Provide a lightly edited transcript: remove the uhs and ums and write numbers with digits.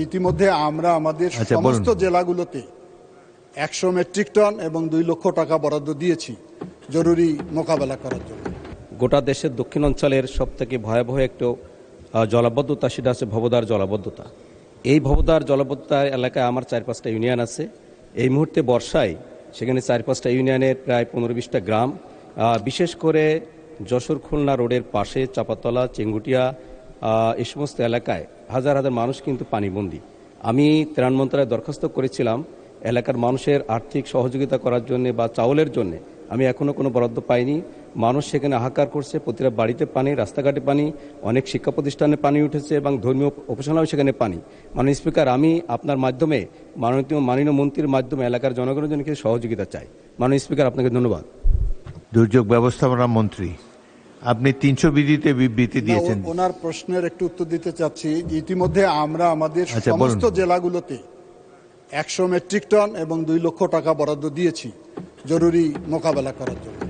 ইতিমধ্যে আমরা আমাদের সমস্ত জেলাগুলোতে 100 মেট্রিক টন এবং 2 লক্ষ টাকা বরাদ্দ দিয়েছি জরুরি মোকাবেলা করার জন্য। গোটা দেশের দক্ষিণ অঞ্চলের সবথেকে ভয়াবহ একটু জলাবদ্ধতা, সেটা আছে ভবদার জলাবদ্ধতা। এই ভবদার জলাবদ্ধতা এলাকায় আমার 4-5টা ইউনিয়ন আছে। এই মুহূর্তে বর্ষায় সেখানে 4-5টা ইউনিয়নের প্রায় 15-20টা গ্রাম, বিশেষ করে যশোর খুলনা রোডের পাশে চাপাতলা, চেঙ্গুটিয়া, এই সমস্ত এলাকায় হাজার হাজার মানুষ কিন্তু পানিবন্দী। আমি ত্রাণ মন্ত্রণালয়ে দরখাস্ত করেছিলাম এলাকার মানুষের আর্থিক সহযোগিতা করার জন্য বা চাউলের জন্য। আমি এখনও কোনো বরাদ্দ পাইনি। মানুষ সেখানে হাহাকার করছে, প্রতিটা বাড়িতে পানি, রাস্তাঘাটে পানি, অনেক শিক্ষা প্রতিষ্ঠানে পানি উঠেছে এবং ধর্মীয় উপাসনাও সেখানে পানি। মাননীয় স্পিকার, আমি আপনার মাধ্যমে মাননীয় মন্ত্রীর মাধ্যমে এলাকার জনগণের জন্য কিছু সহযোগিতা চাই। মাননীয় স্পিকার, আপনাকে ধন্যবাদ। দুর্যোগ ব্যবস্থাপনা মন্ত্রী, আপনি 300 বিধিতে বিবৃতি দিয়েছেন। ওনার প্রশ্নের একটু উত্তর দিতে চাচ্ছি। ইতিমধ্যে আমরা আমাদের সমস্ত জেলাগুলোতে 100 মেট্রিক টন এবং 2 লক্ষ টাকা বরাদ্দ দিয়েছি জরুরি মোকাবেলা করার জন্য।